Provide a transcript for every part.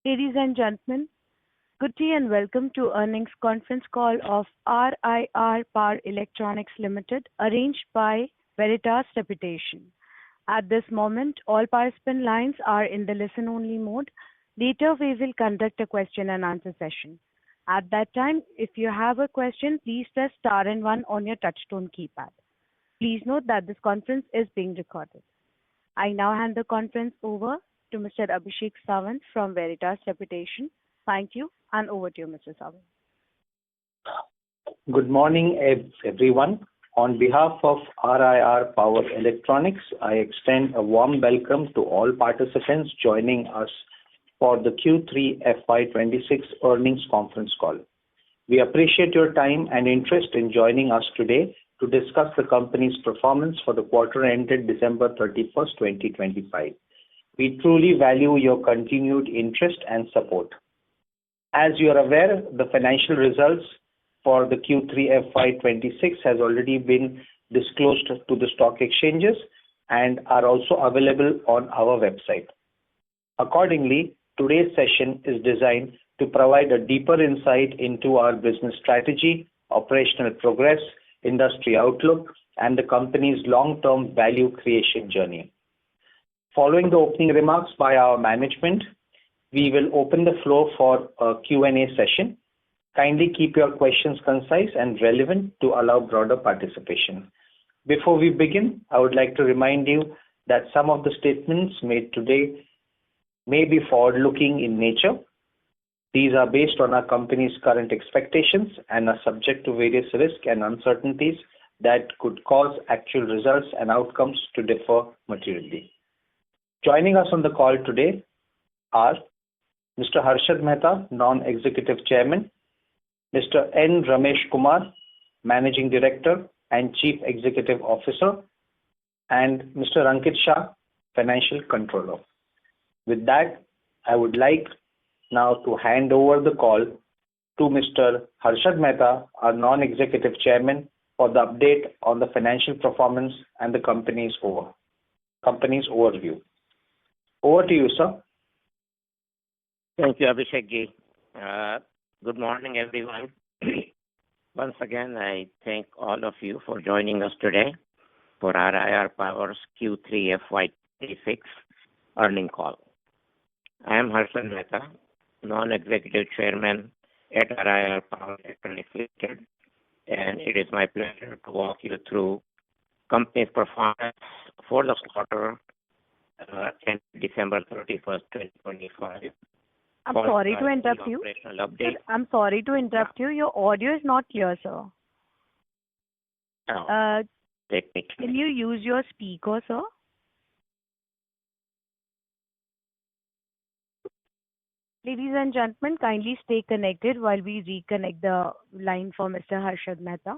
Ladies and gentlemen, good day and welcome to earnings conference call of RIR Power Electronics Limited, arranged by Veritas Reputation. At this moment, all participant lines are in the listen-only mode. Later, we will conduct a question and answer session. At that time, if you have a question, please press star and 1 on your touchtone keypad. Please note that this conference is being recorded. I now hand the conference over to Mr. Abhishek Sawant from Veritas Reputation. Thank you, and over to you, Mr. Sawant. Good morning, everyone. On behalf of RIR Power Electronics, I extend a warm welcome to all participants joining us for the Q3 FY26 earnings conference call. We appreciate your time and interest in joining us today to discuss the company's performance for the quarter ended December 31st, 2025. We truly value your continued interest and support. As you are aware, the financial results for the Q3 FY26 has already been disclosed to the stock exchanges and are also available on our website. Accordingly, today's session is designed to provide a deeper insight into our business strategy, operational progress, industry outlook, and the company's long-term value creation journey. Following the opening remarks by our management, we will open the floor for a Q&A session. Kindly keep your questions concise and relevant to allow broader participation. Before we begin, I would like to remind you that some of the statements made today may be forward-looking in nature. These are based on our company's current expectations and are subject to various risks and uncertainties that could cause actual results and outcomes to differ materially. Joining us on the call today are Mr. Harshad Mehta, Non-Executive Chairman, Mr. N. Ramesh Kumar, Managing Director and Chief Executive Officer, and Mr. Ankit Shah, Financial Controller. With that, I would like now to hand over the call to Mr. Harshad Mehta, our Non-Executive Chairman, for the update on the financial performance and the company's overview. Over to you, sir. Thank you, Abhishek ji. Good morning, everyone. Once again, I thank all of you for joining us today for RIR Power's Q3 FY26 earning call. I am Harshad Mehta, Non-Executive Chairman at RIR Power Electronics Limited, and it is my pleasure to walk you through company's performance for the quarter ended December 31st, 2025. I'm sorry to interrupt you. I'm sorry to interrupt you. Your audio is not clear, sir. Can you use your speaker, sir? Ladies and gentlemen, kindly stay connected while we reconnect the line for Mr. Harshad Mehta.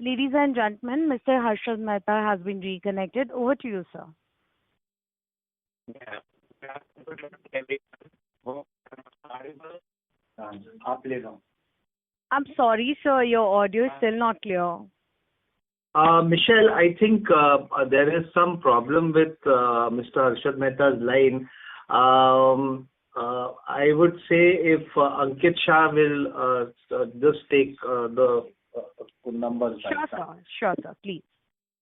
Ladies and gentlemen, Mr. Harshad Mehta has been reconnected. Over to you, sir. I'm sorry, sir. Your audio is still not clear. Michelle, I think there is some problem with Mr. Harshad Mehta's line. I would say if Ankit Shah will just take the numbers. Sure, sir.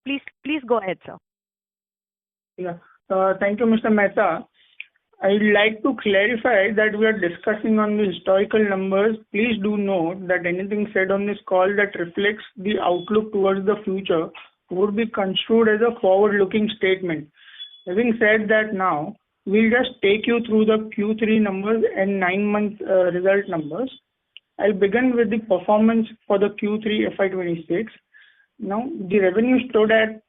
Please go ahead, sir. Yeah. Thank you, Mr. Mehta. I would like to clarify that we are discussing on the historical numbers. Please do note that anything said on this call that reflects the outlook towards the future would be construed as a forward-looking statement. Having said that, now we'll just take you through the Q3 numbers and 9-month result numbers. I'll begin with the performance for the Q3 FY26. Now, the revenue stood at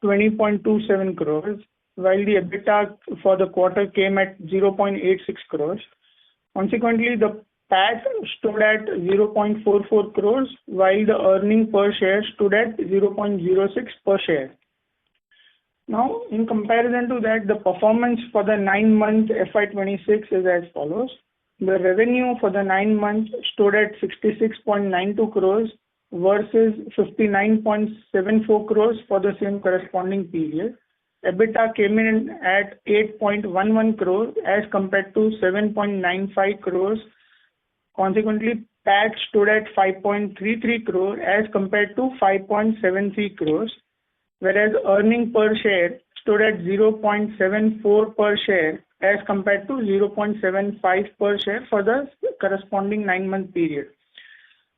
20.27 crores, while the EBITDA for the quarter came at 0.86 crores. Consequently, the PAT stood at 0.44 crores, while the earning per share stood at 0.06 per share. Now, in comparison to that, the performance for the 9-month FY26 is as follows. The revenue for the 9 months stood at 66.92 crores versus 59.74 crores for the same corresponding period. EBITDA came in at 8.11 crores as compared to 7.95 crores. Consequently, PAT stood at 5.33 crores as compared to 5.73 crores, whereas earning per share stood at 0.74 per share as compared to 0.75 per share for the corresponding 9-month period.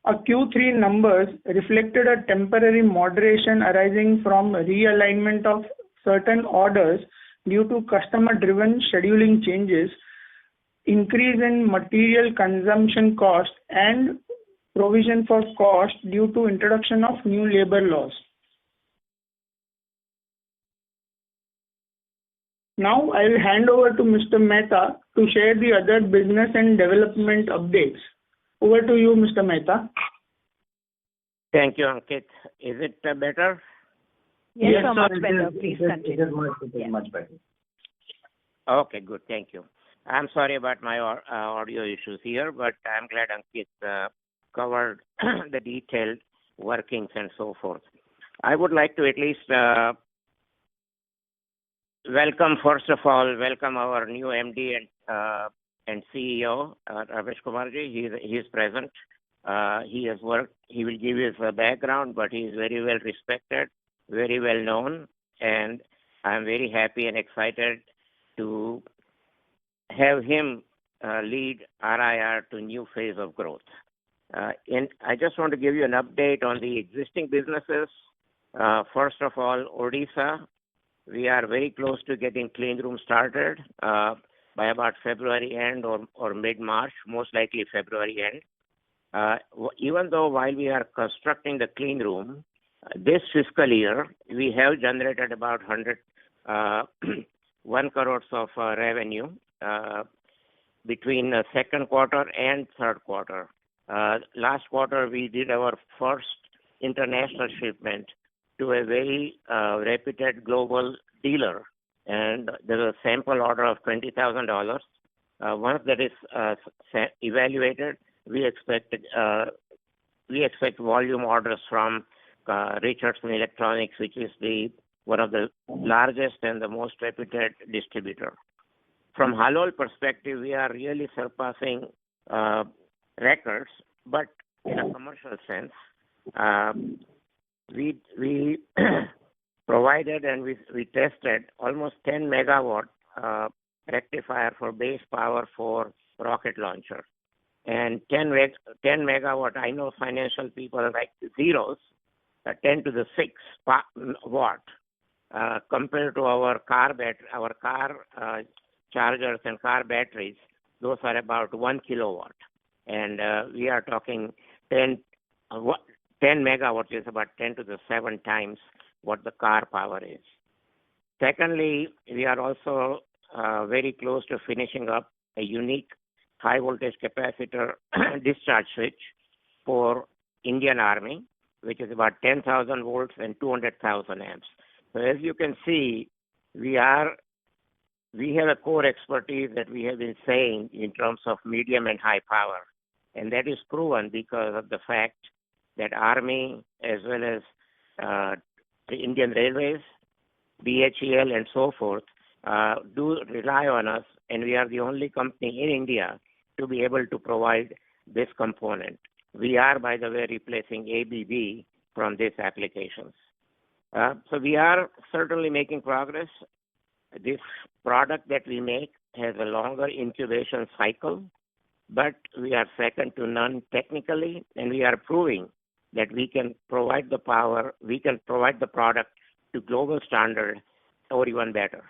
Our Q3 numbers reflected a temporary moderation arising from realignment of certain orders due to customer-driven scheduling changes, increase in material consumption cost, and provision for cost due to introduction of new labor laws. Now, I will hand over to Mr. Mehta to share the other business and development updates. Over to you, Mr. Mehta. Thank you, Ankit. Is it better? Yes, so much better. Please continue. It is much better. Okay, good. Thank you. I'm sorry about my audio issues here, but I'm glad Ankit covered the detailed workings and so forth. I would like to at least first of all, welcome our new MD and CEO, Ramesh Kumarji. He is present. He has worked. He will give his background, but he is very well respected, very well known, and I'm very happy and excited to have him lead RIR to new phase of growth. And I just want to give you an update on the existing businesses. First of all, Odisha, we are very close to getting clean room started by about February end or mid-March, most likely February end. Even though while we are constructing the clean room, this fiscal year, we have generated about 1 crores of revenue between the second quarter and third quarter. Last quarter, we did our first international shipment to a very reputed global dealer, and there's a sample order of $20,000. Once that is evaluated, we expect volume orders from Richardson Electronics, which is one of the largest and the most reputed distributor. From Halol perspective, we are really surpassing records, but in a commercial sense, we provided and we tested almost 10 megawatt rectifier for base power for rocket launcher. And 10 megawatt, I know financial people like zeros, 10 to the 6 watt compared to our car chargers and car batteries. Those are about 1 kilowatt. And we are talking 10 megawatts is about 10 to the 7 times what the car power is. Secondly, we are also very close to finishing up a unique high voltage capacitor discharge switch for Indian Army, which is about 10,000 volts and 200,000 amps. So as you can see, we have a core expertise that we have been saying in terms of medium and high power. And that is proven because of the fact that Army as well as the Indian Railways, BHEL and so forth do rely on us, and we are the only company in India to be able to provide this component. We are, by the way, replacing ABB from these applications. So we are certainly making progress. This product that we make has a longer incubation cycle, but we are second to none technically, and we are proving that we can provide the power, we can provide the product to global standard or even better.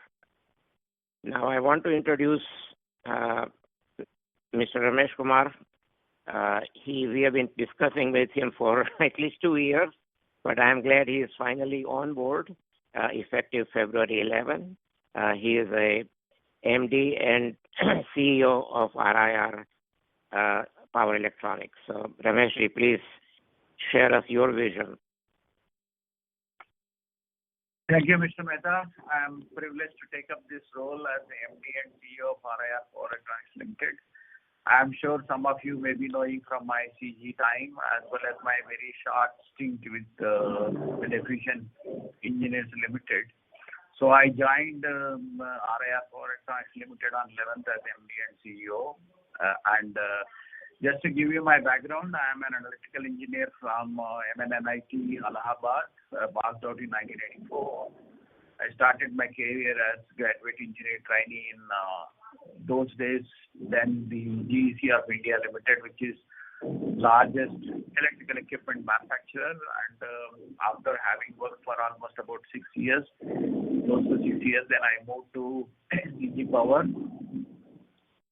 Now I want to introduce Mr. Ramesh Kumar. We have been discussing with him for at least 2 years, but I'm glad he is finally on board, effective February 11. He is a MD and CEO of RIR Power Electronics. So, Rameshji, please share us your vision. Thank you, Mr. Mehta. I am privileged to take up this role as the MD and CEO of RIR Power Electronics Limited. I am sure some of you may be knowing from my CG time as well as my very short stint with Efficient Engineers Limited. So I joined RIR Power Electronics Limited on 11th as MD and CEO. Just to give you my background, I am an electrical engineer from MNNIT, Allahabad, passed out in 1984. I started my career as graduate engineer trainee in those days, then the GEC of India Limited, which is largest electrical equipment manufacturer. And after having worked for almost about 6 years, close to 6 years, then I moved to CG Power.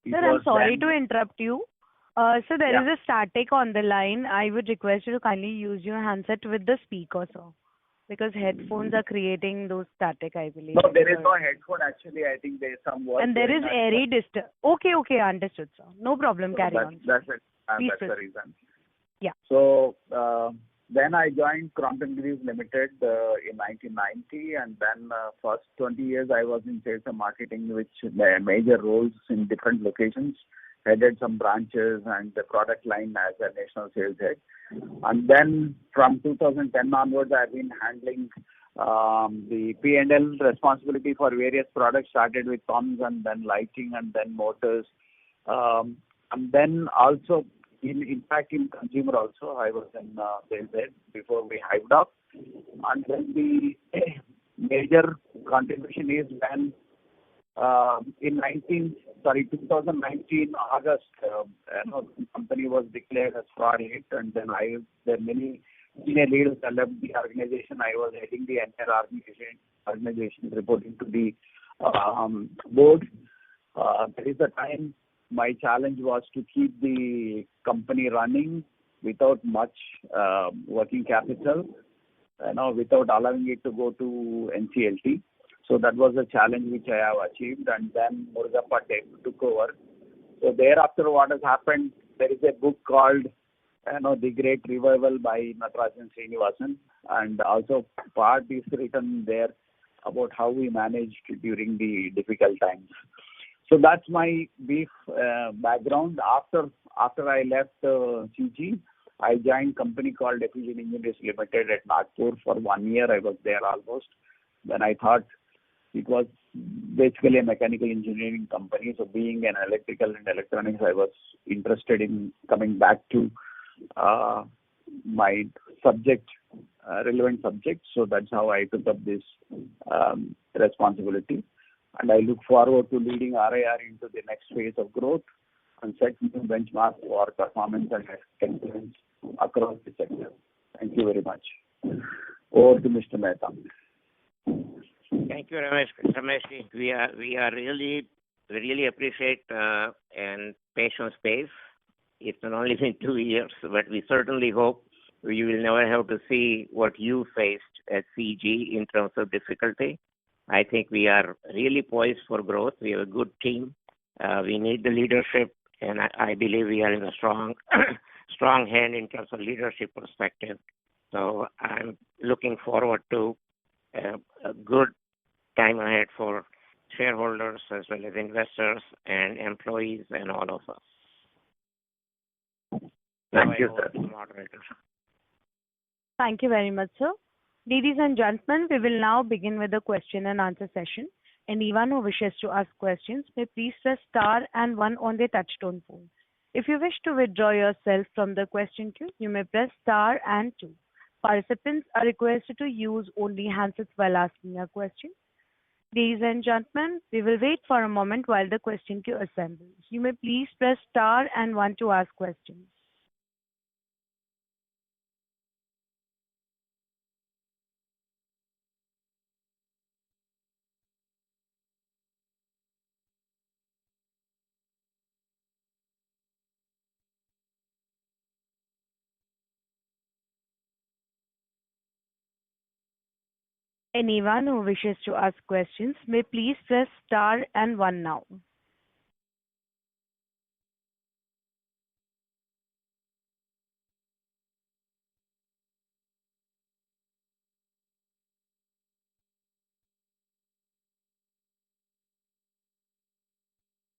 Sir, I'm sorry to interrupt you. So there is a static on the line. I would request you to kindly use your handset with the speaker, sir, because headphones are creating those static, I believe. No, there is no headphone actually. I think there is some voice. And there is airy disturb. Okay, understood, sir. No problem. Carry on. That's it. That's the reason. Yeah. So then I joined Crompton Greaves Limited in 1990, and then first 20 years I was in sales and marketing, which major roles in different locations. Headed some branches and the product line as a national sales head. And then from 2010 onwards, I've been handling the P&L responsibility for various products, started with pumps and then lighting and then motors. And then also, in fact, in consumer also, I was in sales head before we hived up. And then the major contribution is when in 2019 August, the company was declared as fraud hit, and then there are many senior leaders that left the organization. I was heading the entire organization, reporting to the board. That is the time my challenge was to keep the company running without much working capital, without allowing it to go to NCLT. So that was a challenge which I have achieved, and then Murugappa took over. So thereafter, what has happened, there is a book called The Great Revival by Natarajan Srinivasan, and also part is written there about how we managed during the difficult times. So that's my brief background. After I left CG, I joined a company called Efficient Engineers Limited at Nagpur for 1 year. I was there almost. Then I thought it was basically a mechanical engineering company. So being an electrical and electronics, I was interested in coming back to my subject, relevant subject. So that's how I took up this responsibility. And I look forward to leading RIR into the next phase of growth and set new benchmarks for performance and excellence across the sector. Thank you very much. Over to Mr. Mehta. Thank you, Rameshji. We really appreciate and patient space. It's only been 2 years, but we certainly hope you will never have to see what you faced at CG in terms of difficulty. I think we are really poised for growth. We have a good team. We need the leadership, and I believe we are in a strong hand in terms of leadership perspective. So I'm looking forward to a good time ahead for shareholders as well as investors and employees and all of us. Thank you, sir. Moderator. Thank you very much, sir. Ladies and gentlemen, we will now begin with the question and answer session. Anyone who wishes to ask questions may please press star and one on their touchtone phone. If you wish to withdraw yourself from the question queue, you may press star and two. Participants are requested to use only handsets while asking a question. Ladies and gentlemen, we will wait for a moment while the question queue assembles. You may please press star and one to ask questions. Anyone who wishes to ask questions may please press star and one now.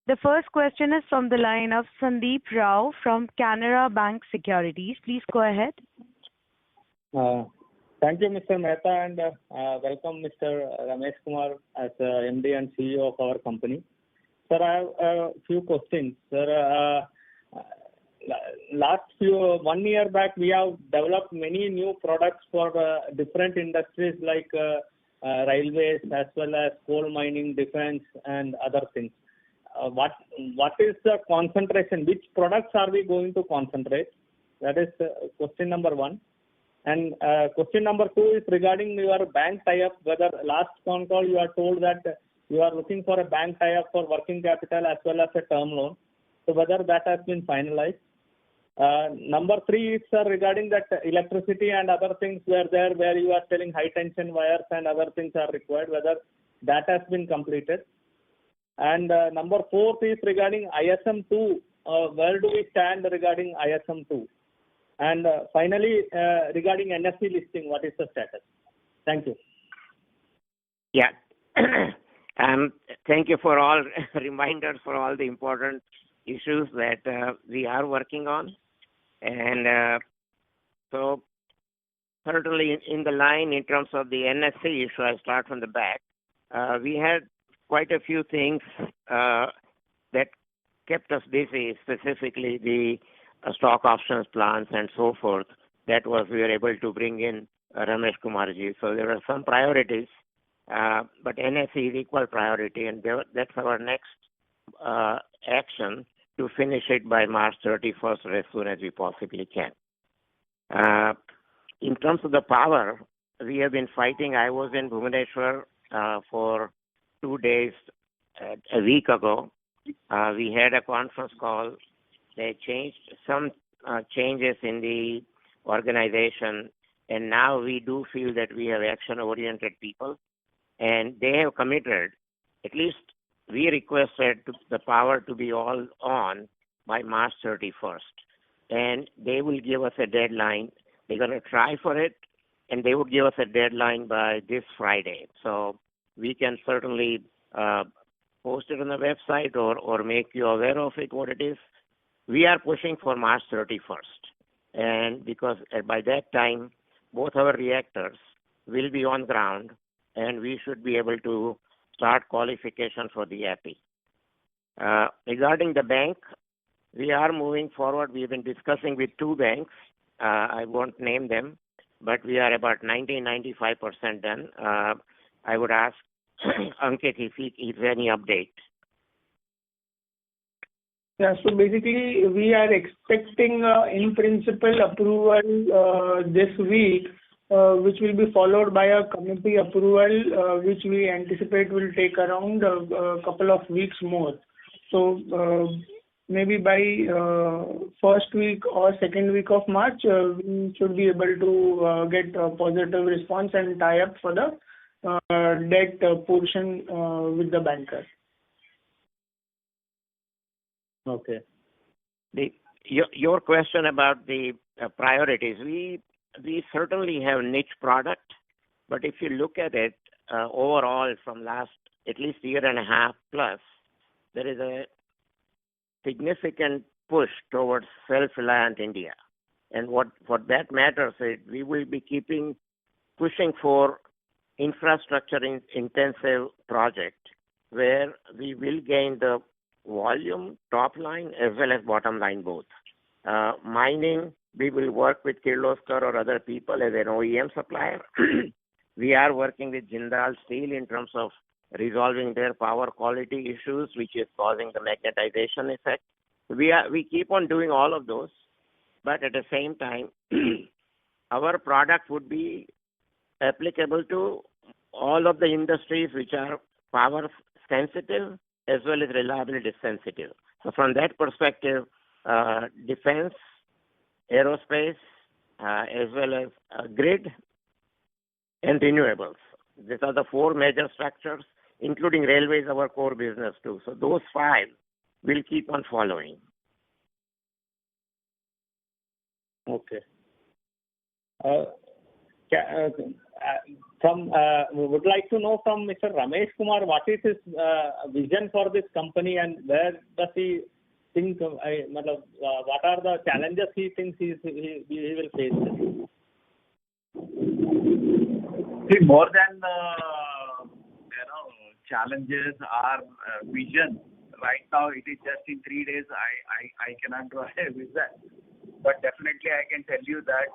The first question is from the line of Sandeep Rao from Canara Bank Securities. Please go ahead. Thank you, Mr. Mehta, and welcome, Mr. Ramesh Kumar, as MD and CEO of our company. Sir, I have a few questions. Sir, last 1 year back, we have developed many new products for different industries like railways as well as coal mining, defense, and other things. What is the concentration? Which products are we going to concentrate? That is question number one. And question number two is regarding your bank tie-up. Whether last phone call you are told that you are looking for a bank tie-up for working capital as well as a term loan. So whether that has been finalized. Number three is regarding that electricity and other things were there where you are telling high tension wires and other things are required. Whether that has been completed. And number fourth is regarding ISM2. Where do we stand regarding ISM2? And finally, regarding NSE listing, what is the status? Thank you. Yeah. Thank you for all reminders for all the important issues that we are working on. And so certainly in the line in terms of the NSE issue, I start from the back. We had quite a few things that kept us busy, specifically the stock options plans and so forth. That was we were able to bring in Ramesh Kumarji. So there are some priorities, but NSE is equal priority, and that's our next action to finish it by March 31st or as soon as we possibly can. In terms of the power, we have been fighting. I was in Bhubaneswar for 2 days a week ago. We had a conference call. They changed some changes in the organization, and now we do feel that we have action-oriented people, and they have committed. At least we requested the power to be all on by March 31st, and they will give us a deadline. They're going to try for it, and they would give us a deadline by this Friday. So we can certainly post it on the website or make you aware of it, what it is. We are pushing for March 31st, and because by that time, both our reactors will be on ground, and we should be able to start qualification for the API. Regarding the bank, we are moving forward. We've been discussing with 2 banks. I won't name them, but we are about 90-95% done. I would ask Ankit if any update. Yeah, so basically we are expecting in principle approval this week, which will be followed by a committee approval, which we anticipate will take around a couple of weeks more. So maybe by first week or second week of March, we should be able to get a positive response and tie up for the debt portion with the banker. Okay. Your question about the priorities, we certainly have niche product, but if you look at it overall from last at least year and a half plus, there is a significant push towards self-reliant India. And what that matters is we will be pushing for infrastructure intensive project where we will gain the volume, top line, as well as bottom line both. Mining, we will work with Kirloskar or other people as an OEM supplier. We are working with Jindal Steel in terms of resolving their power quality issues, which is causing the magnetization effect. We keep on doing all of those, but at the same time, our product would be applicable to all of the industries which are power sensitive as well as reliability sensitive. So from that perspective, defense, aerospace, as well as grid and renewables. These are the four major structures, including railways, our core business too. So those five will keep on following. Okay. Would like to know from Mr. Ramesh Kumar what is his vision for this company and where does he think, what are the challenges he thinks he will face? See, more than challenges are vision. Right now, it is just in 3 days. I cannot draw a vision, but definitely I can tell you that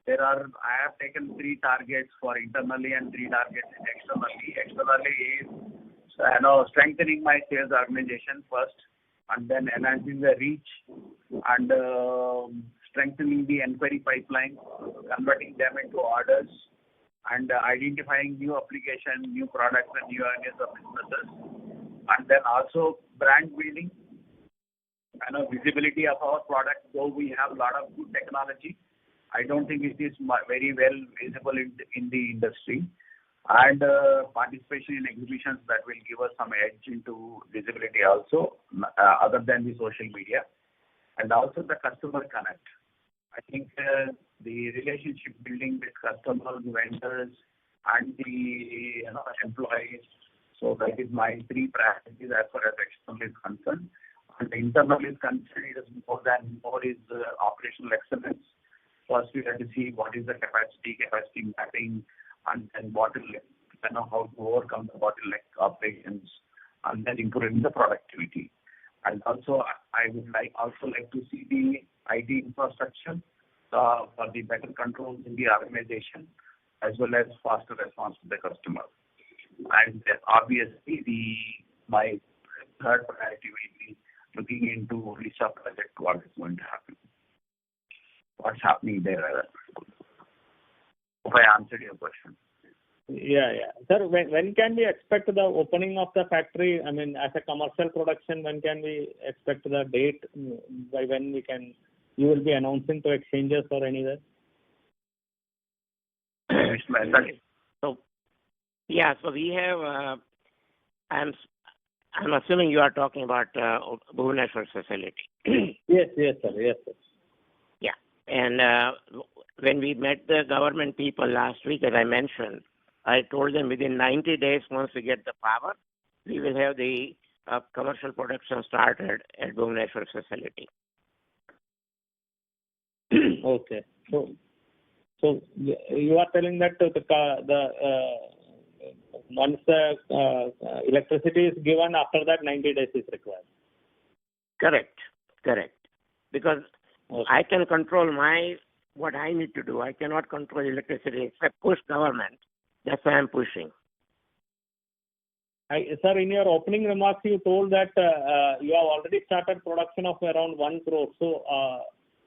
I have taken 3 targets for internally and 3 targets externally. Externally is strengthening my sales organization first, and then enhancing the reach and strengthening the inquiry pipeline, converting them into orders, and identifying new application, new products, and new areas of businesses, and then also brand building, visibility of our product. Though we have a lot of good technology, I don't think it is very well visible in the industry, and participation in exhibitions that will give us some edge into visibility also, other than the social media, and also the customer connect. I think the relationship building with customers, vendors, and the employees. So that is my 3 priorities as far as external is concerned. And internal is concerned, it is more is operational excellence. First, we have to see what is the capacity mapping, and then bottleneck, how to overcome the bottleneck operations, and then improving the productivity. And also, I would like to see the IT infrastructure for the better controls in the organization, as well as faster response to the customer. And obviously, my third priority will be looking into RISA project, what is going to happen. What's happening there? Hope I answered your question. Yeah. Sir, when can we expect the opening of the factory? I mean, as a commercial production, when can we expect the date by when you will be announcing to exchanges or anywhere? So we have, I'm assuming you are talking about Bhubaneswar facility. Yes, sir. Yeah. And when we met the government people last week, as I mentioned, I told them within 90 days, once we get the power, we will have the commercial production started at Bhubaneswar facility. Okay. So you are telling that once the electricity is given, after that 90 days is required. Correct. Because I can control what I need to do. I cannot control electricity except push government. That's why I'm pushing. Sir, in your opening remarks, you told that you have already started production of around 1 crore. So,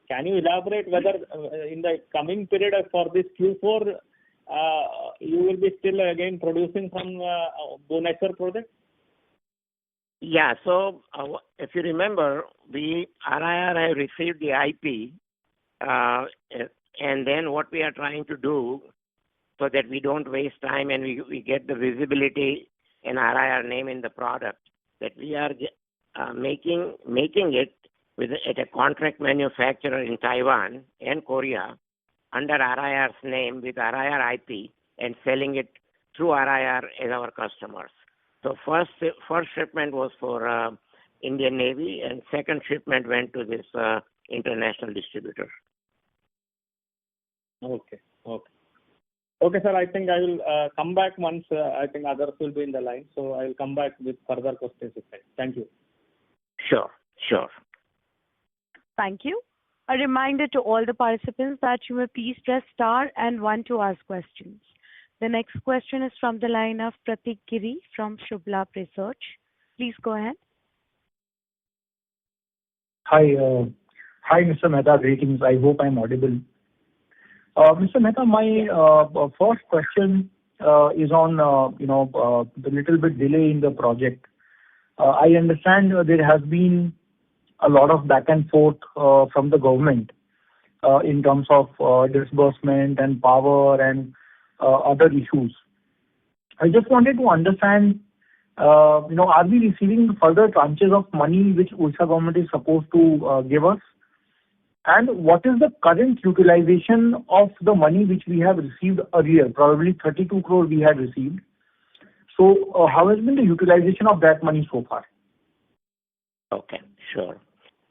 can you elaborate whether in the coming period for this Q4, you will be still again producing from Bhubaneswar project? Yeah. So, if you remember, RIR have received the IP, and then what we are trying to do so that we don't waste time and we get the visibility and RIR name in the product, that we are making it at a contract manufacturer in Taiwan and Korea under RIR's name with RIR IP and selling it through RIR as our customers. So first shipment was for Indian Navy, and second shipment went to this international distributor. Okay, sir. I think I will come back once I think others will be in the line. So I will come back with further questions. Thank you. Sure. Thank you. A reminder to all the participants that you may please press star and 1 to ask questions. The next question is from the line of Pratik Giri from Shubhlab Research. Please go ahead. Hi, Mr. Mehta. Greetings. I hope I'm audible. Mr. Mehta, my first question is on the little bit delay in the project. I understand there has been a lot of back and forth from the government in terms of disbursement and power and other issues. I just wanted to understand, are we receiving further tranches of money which Odisha government is supposed to give us? And what is the current utilization of the money which we have received earlier? Probably 32 crore we had received. So how has been the utilization of that money so far? Okay, sure.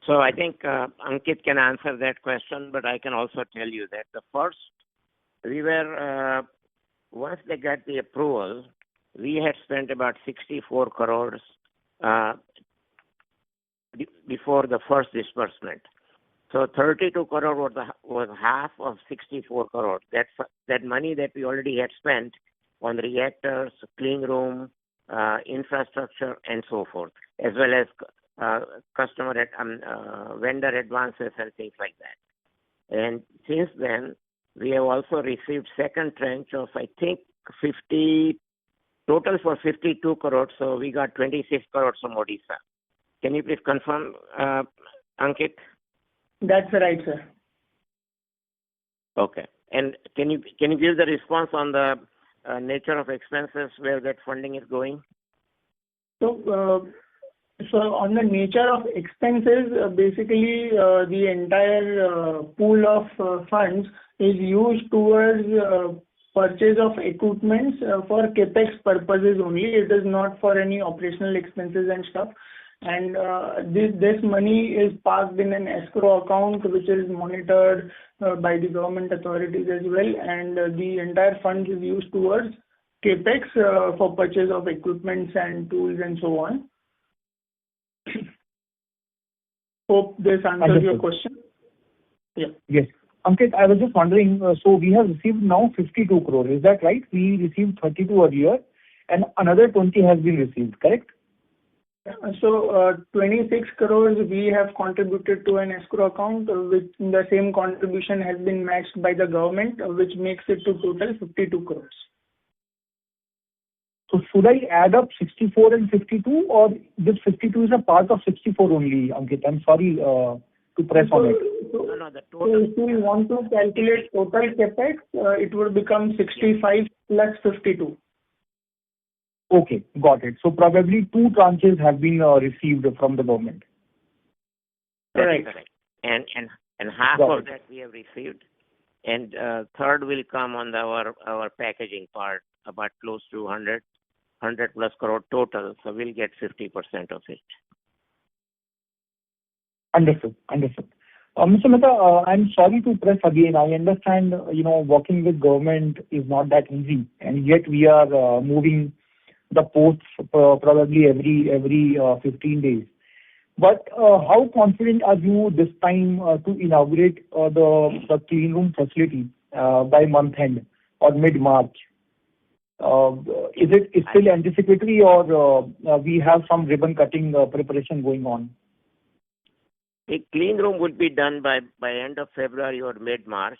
So I think Ankit can answer that question, but I can also tell you that the first, once they got the approval, we had spent about 64 crores before the first disbursement. So 32 crore was half of 64 crore. That money that we already had spent on reactors, clean room, infrastructure, and so forth, as well as vendor advances and things like that. And since then, we have also received second tranche of, I think, total for 52 crores. So we got 26 crores from Odisha. Can you please confirm, Ankit? That's right, sir. Okay. And can you give the response on the nature of expenses where that funding is going? So on the nature of expenses, basically the entire pool of funds is used towards purchase of equipments for capex purposes only. It is not for any operational expenses and stuff. And this money is parked in an escrow account which is monitored by the government authorities as well. And the entire fund is used towards capex for purchase of equipments and tools and so on. Hope this answers your question. Yeah. Yes. Ankit, I was just wondering, so we have received now 52 crore. Is that right? We received 32 earlier and another 20 has been received, correct? So 26 crores we have contributed to an escrow account, which the same contribution has been matched by the government, which makes it to total 52 crores. So should I add up 64 and 52, or this 52 is a part of 64 only, Ankit? I'm sorry to press on it. No, the total. So if we want to calculate total capex, it would become 65 plus 52. Okay, got it. So probably two tranches have been received from the government. Correct. And half of that we have received, and third will come on our packaging part, about close to 100 plus crore total. So we'll get 50% of it. Understood. Mr. Mehta, I'm sorry to press again. I understand, working with government is not that easy, and yet we are moving the posts probably every 15 days. But how confident are you this time to inaugurate the clean room facility by month end or mid-March? Is it still anticipatory, or we have some ribbon cutting preparation going on? A clean room would be done by end of February or mid-March,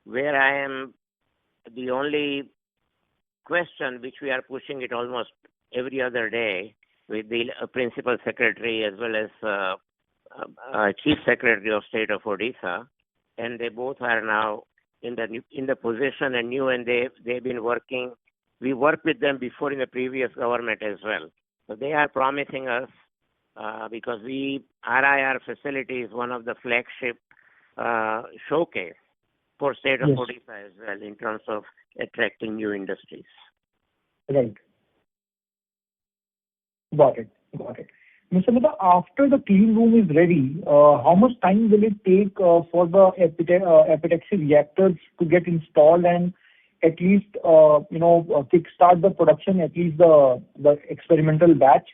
where I am the only question which we are pushing it almost every other day with the principal secretary as well as chief secretary of state of Odisha, and they both are now in the position and new, and they've been working. We worked with them before in the previous government as well, so they are promising us because RIR facility is one of the flagship showcase for state of Odisha as well in terms of attracting new industries. Right. Got it. Mr. Mehta, after the clean room is ready, how much time will it take for the epitaxy reactors to get installed and at least kickstart the production, at least the experimental batch?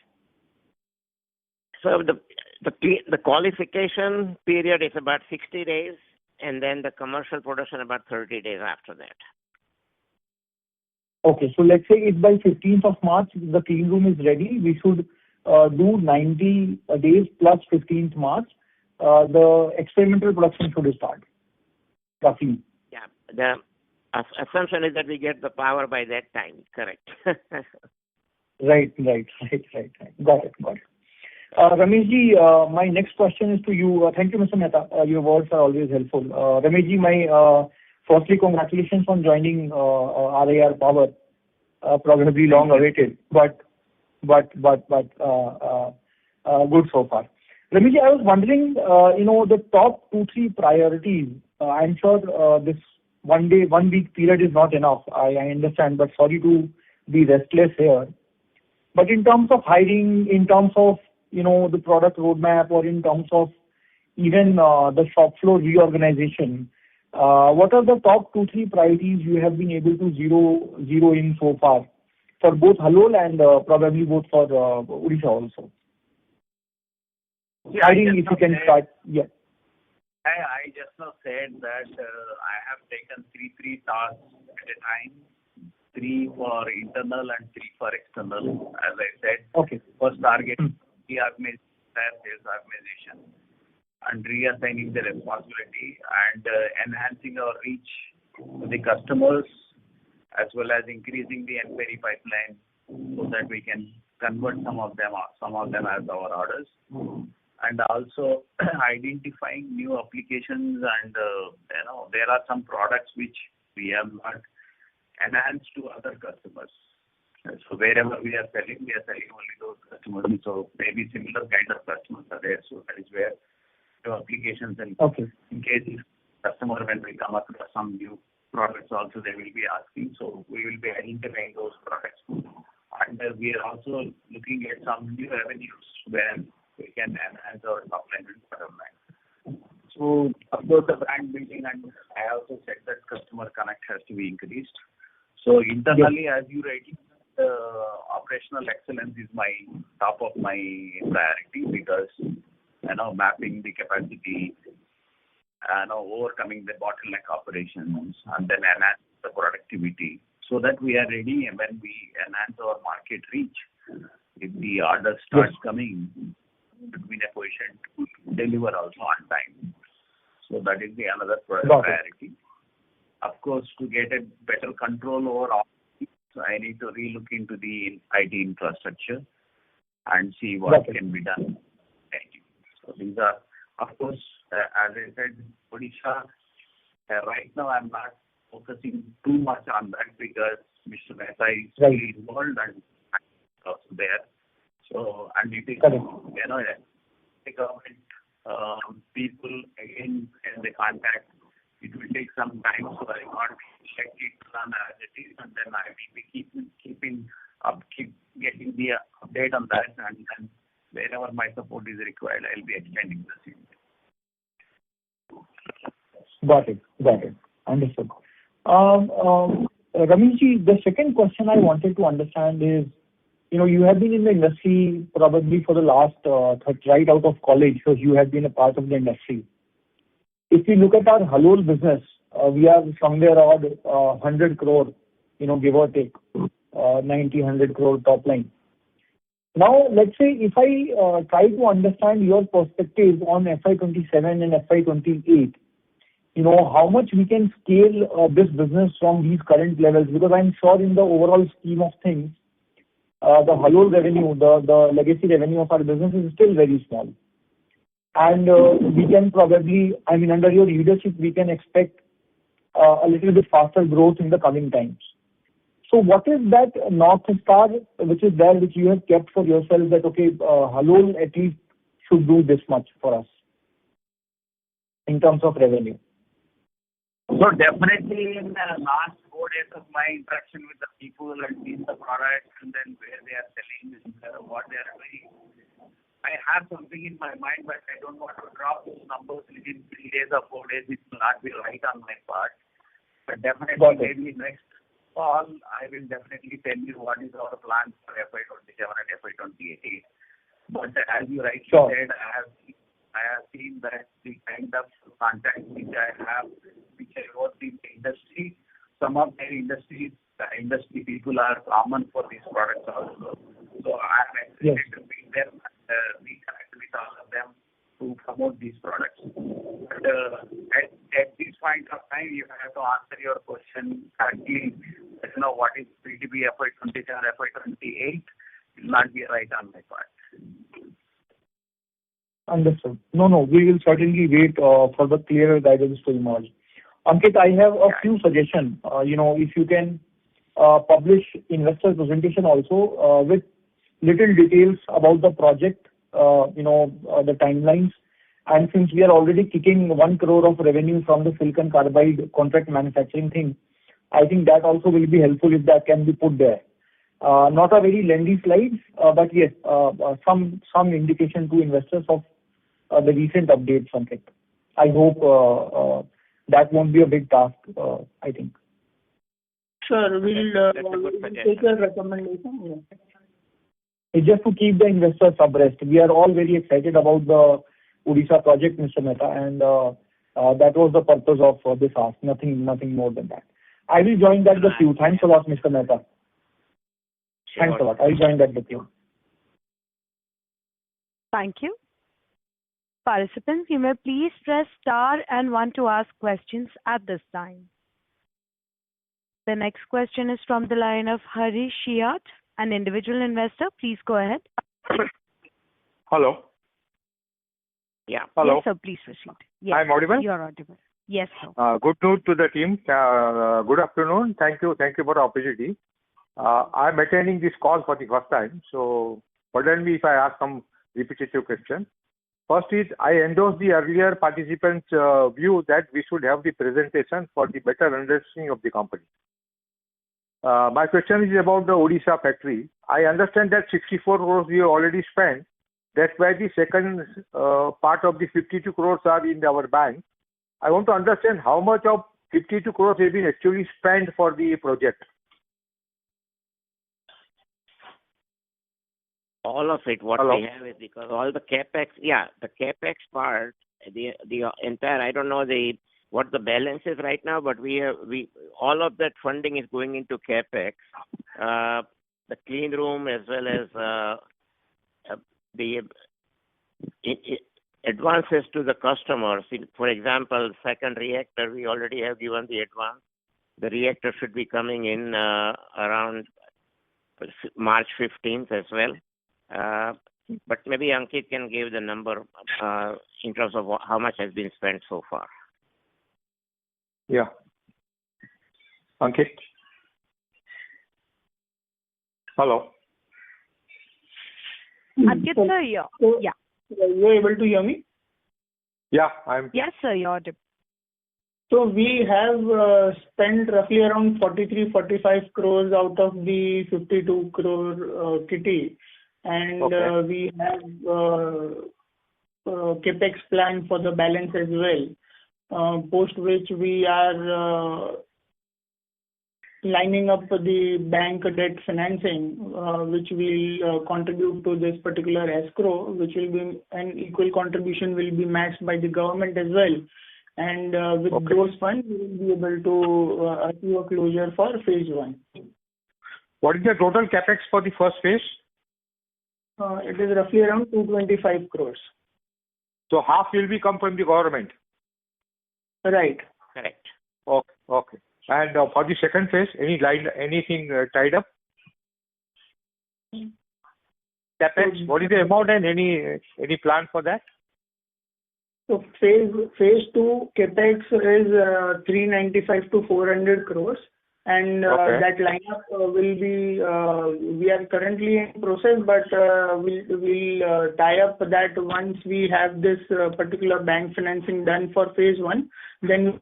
So the qualification period is about 60 days, and then the commercial production about 30 days after that. Okay, so let's say if by 15th of March the clean room is ready, we should do 90 days plus 15th March. The experimental production should start, roughly. Yeah, the assumption is that we get the power by that time. Correct. Right. Got it. Rameshji, my next question is to you. Thank you, Mr. Mehta. Your words are always helpful. Rameshji, firstly, congratulations on joining RIR Power. probably long awaited, but good so far. Ramiji, I was wondering, the top 2-3 priorities. I'm sure this 1 week period is not enough. I understand, but sorry to be restless here. But in terms of hiring, in terms of the product roadmap, or in terms of even the shop floor reorganization, what are the top 2-3 priorities you have been able to zero in so far for both Halol and probably both for Odisha also? Yeah, Hiring, if you can start. Yeah. I just now said that I have taken three tasks at a time, 3 for internal and 3 for external. As I said, Okay. first target, reorganization, sales organization, and reassigning the responsibility and enhancing our reach to the customers, as well as increasing the inquiry pipeline so that we can convert some of them as our orders. And also identifying new applications, and there are some products which we have not enhanced to other customers. So wherever we are selling only those customers. So maybe similar kind of customers are there. So that is where the applications, and in case if customer, when we come across some new products also, they will be asking. So we will be identifying those products. And we are also looking at some new avenues where we can enhance our top line and bottom line. So of course the brand building, and I also said that customer connect has to be increased. So internally, as you rightly, operational excellence is my top of my priority, because mapping the capacity, overcoming the bottleneck operations, and then enhance the productivity so that we are ready, and when we enhance our market reach, if the order starts coming, to be in a position to deliver also on time. So that is the another priority. Of course, to get a better control over all, I need to relook into the IT infrastructure and see what can be done. So these are, of course, as I said, Odisha, right now I'm not focusing too much on that, because Mr. Mehta is really involved and also there. So, and it is, the government people again in the contact, it will take some time, so I can't check it run as it is, and then I will be keep getting the update on that, and then wherever my support is required, I'll be extending the same. Got it. Understood. Rameshji, the second question I wanted to understand is, you have been in the industry probably for the last, right out of college, so you have been a part of the industry. If you look at our Halol business, we are somewhere around 100 crore, give or take, 90-100 crore top line. Now, let's say if I try to understand your perspective on FY27 and FY28, how much we can scale this business from these current levels, because I'm sure in the overall scheme of things, the Halol revenue, the legacy revenue of our business is still very small. And we can probably, under your leadership, we can expect a little bit faster growth in the coming times. So what is that North Star which is there, which you have kept for yourself, that, Halol at least should do this much for us in terms of revenue? So definitely in the last 4 days of my interaction with the people and seeing the products, and then where they are selling, what they are doing, I have something in my mind, but I don't want to drop those numbers within 3 days or 4 days. It will not be right on my part. But definitely maybe next fall, I will definitely tell you what is our plan for FY27 and FY28. But as you rightly said, I have seen that the kind of contacts which I have, which I work in the industry, some of their industry people are common for these products also. So I am excited to be there and reconnect with all of them to promote these products. But at this point of time, you have to answer your question correctly. What is PTB FY27, FY28 will not be right on my part. Understood. No, we will certainly wait for the clearer guidance to emerge. Ankit, I have a few suggestions. If you can publish investor presentation also with little details about the project, the timelines. And since we are already kicking 1 crore of revenue from the silicon carbide contract manufacturing thing, I think that also will be helpful if that can be put there. Not a very lengthy slides, but yes, some indication to investors of the recent updates on it. I hope that won't be a big task, I think. Sure, we'll take your recommendation. Yeah. It's just to keep the investors abreast. We are all very excited about the Odisha project, Mr. Mehta, and that was the purpose of this ask. Nothing more than that. I will join that with you. Thanks a lot, Mr. Mehta. Sure. Thanks a lot. I will join that with you. Thank you. Participants, you may please press star and 1 to ask questions at this time. The next question is from the line of Harish Shiat, an individual investor. Please go ahead. Hello. Yeah. Hello. Yes, sir. Please proceed. Yes, I'm audible? you're audible. Yes, sir. Good news to the team. Good afternoon. Thank you for the opportunity. I'm attending this call for the first time, so pardon me if I ask some repetitive questions. First is, I endorse the earlier participants' view that we should have the presentation for the better understanding of the company. My question is about the Odisha factory. I understand that 64 crores we have already spent. That's why the second part of the 52 crores are in our bank. I want to understand how much of 52 crores has been actually spent for the project. All of it, what Hello. we have is because all the capex, the capex part, the entire, I don't know what the balance is right now, but all of that funding is going into capex. The clean room as well as the advances to the customers. For example, second reactor, we already have given the advance. The reactor should be coming in around March 15th as well. But maybe Ankit can give the number in terms of how much has been spent so far. Yeah. Ankit? Hello. Ankit, sir, yeah. You're able to hear me? Yeah, Yes, sir, you're audible. So we have spent roughly around 43-45 crores out of the 52 crore kitty. And Okay. we have capex plan for the balance as well, post which we are lining up the bank debt financing, which will contribute to this particular escrow, which will be an equal contribution will be matched by the government as well. And with Okay. those funds, we will be able to achieve a closure for phase 1. What is the total capex for the first phase? It is roughly around 225 crores. So half will be come from the government. Right. Correct. Okay. And for the second phase, anything tied up? Capex, what is the amount and any plan for that? So phase 2 capex is 395 to 400 crores. And Okay. that lineup will be, we are currently in process, but we'll tie up that once we have this particular bank financing done for phase 1, then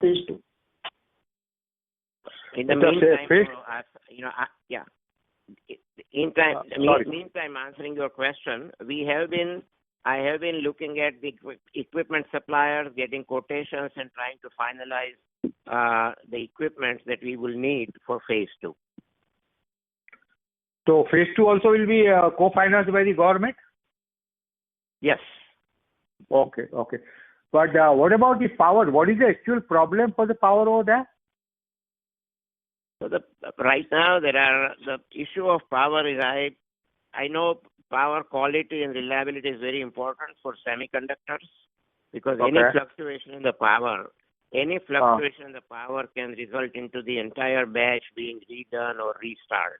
phase 2. In the Just meantime, phase- yeah. Sorry. Meantime, answering your question, I have been looking at the equipment suppliers, getting quotations and trying to finalize the equipment that we will need for phase 2. So phase 2 also will be co-financed by the government? Yes. Okay. But what about the power? What is the actual problem for the power over there? So right now the issue of power is I know power quality and reliability is very important for semiconductors because any Okay. fluctuation in the power can result into the entire batch being redone or restart.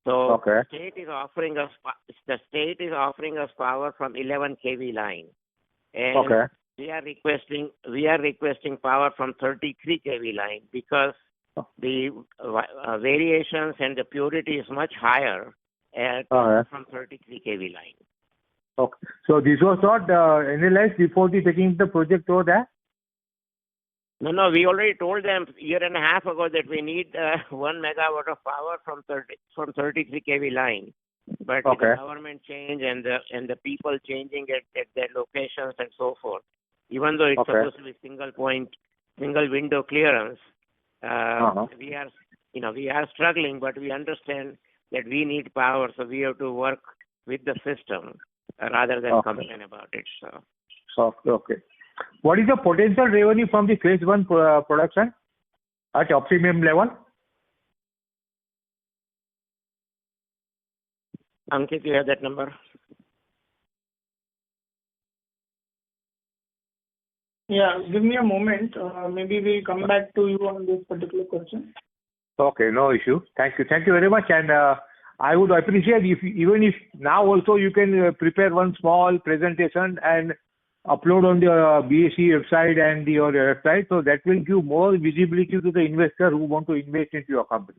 So Okay. the state is offering us power from 11 kV line, and Okay. we are requesting power from 33 kV line because the variations and the purity is much higher at from 33 kV line. Okay. So this was not analyzed before taking the project over there? No, we already told them a year and a half ago that we need 1 megawatt of power from 33 kV line. But with the government change and the people changing at their locations and so forth, even though it's supposed to be single window clearance, we are struggling, but we understand that we need power, so we have to work with the system rather than complain about it. So. Okay. What is the potential revenue from the phase 1 production at optimum level? Ankit, you have that number? Yeah, give me a moment. Maybe we'll come back to you on this particular question. Okay, no issue. Thank you. Thank you very much. And I would appreciate even if now also you can prepare one small presentation and upload on the BSc website and your website, so that will give more visibility to the investor who want to invest into your company.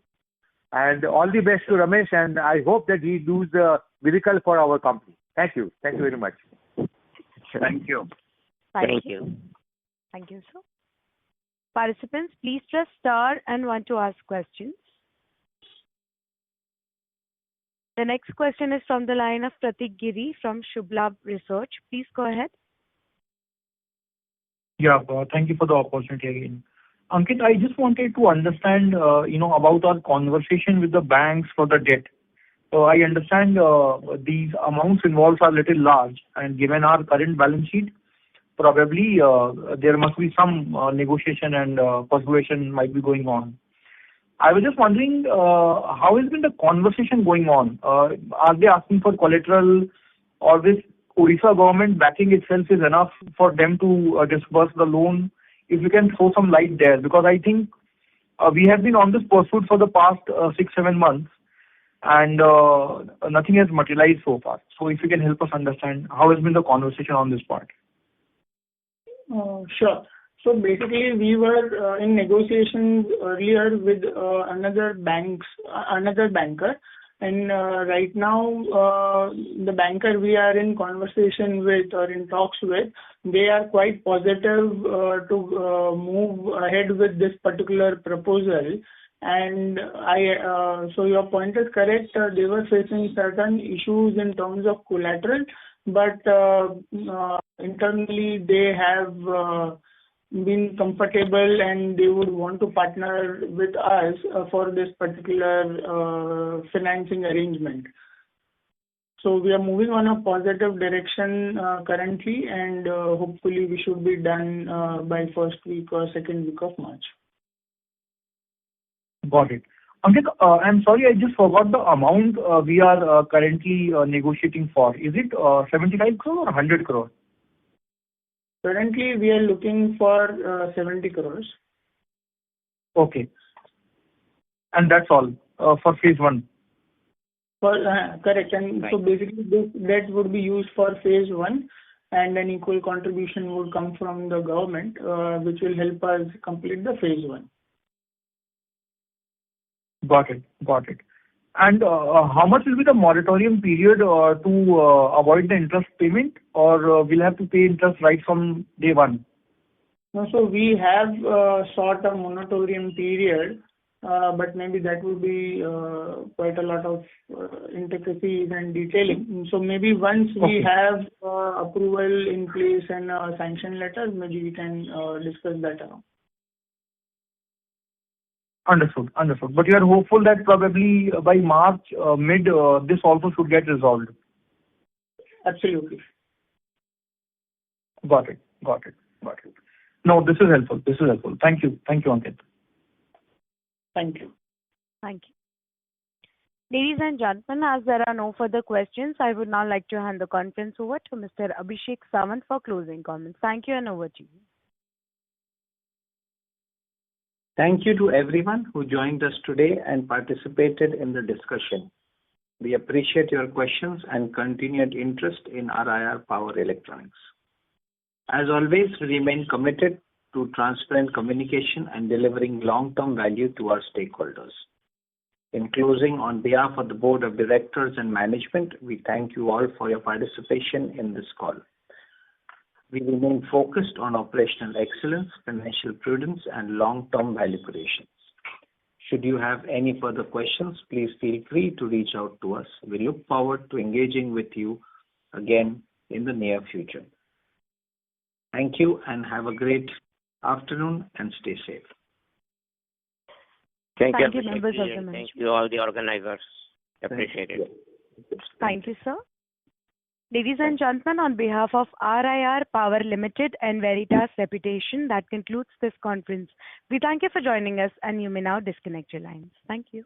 And all the best to Ramesh, and I hope that he does the miracle for our company. Thank you. Thank you very much. Thank you. Thank you. Thank you, sir. Participants, please press star and 1 to ask questions. The next question is from the line of Pratik Giri from Shubhlab Research. Please go ahead. Yeah, thank you for the opportunity again. Ankit, I just wanted to understand, about our conversation with the banks for the debt. So I understand these amounts involved are a little large, and given our current balance sheet, probably there must be some negotiation and persuasion might be going on. I was just wondering, how has been the conversation going on? Are they asking for collateral, or this Odisha government backing itself is enough for them to disburse the loan? If you can throw some light there, because I think we have been on this pursuit for the past 6-7 months, and nothing has materialized so far. So if you can help us understand how has been the conversation on this part. Sure. So basically, we were in negotiations earlier with another banker, and right now the banker we are in conversation with or in talks with, they are quite positive to move ahead with this particular proposal. And so your point is correct. They were facing certain issues in terms of collateral, but internally they have been comfortable and they would want to partner with us for this particular financing arrangement. So we are moving on a positive direction currently, and hopefully we should be done by first week or second week of March. Got it. Ankit, I'm sorry, I just forgot the amount we are currently negotiating for. Is it 75 crore or 100 crore? Currently, we are looking for 70 crores. Okay. And that's all for phase 1? Correct. And so basically, this debt would be used for phase 1, and an equal contribution would come from the government, which will help us complete the phase 1. Got it. And how much will be the moratorium period to avoid the interest payment, or we'll have to pay interest right from day 1? No, so we have sought a moratorium period, but maybe that will be quite a lot of intricacies and detailing. So maybe once we have approval in place and a sanction letter, maybe we can discuss that around. Understood. But you are hopeful that probably by March mid, this also should get resolved. Absolutely. Got it. No, this is helpful. Thank you, Ankit. Thank you. Thank you. Ladies and gentlemen, as there are no further questions, I would now like to hand the conference over to Mr. Abhishek Samant for closing comments. Thank you, and over to you. Thank you to everyone who joined us today and participated in the discussion. We appreciate your questions and continued interest in RIR Power Electronics. As always, we remain committed to transparent communication and delivering long-term value to our stakeholders. In closing, on behalf of the Board of Directors and management, we thank you all for your participation in this call. We remain focused on operational excellence, financial prudence, and long-term value creation. Should you have any further questions, please feel free to reach out to us. We look forward to engaging with you again in the near future. Thank you and have a great afternoon and stay safe. Thank you, Thank you, members of the and thank management. you all the organizers. Appreciate it. Thank you, sir. Ladies and gentlemen, on behalf of RIR Power Limited and Veritas Reputation, that concludes this conference. We thank you for joining us, and you may now disconnect your lines. Thank you.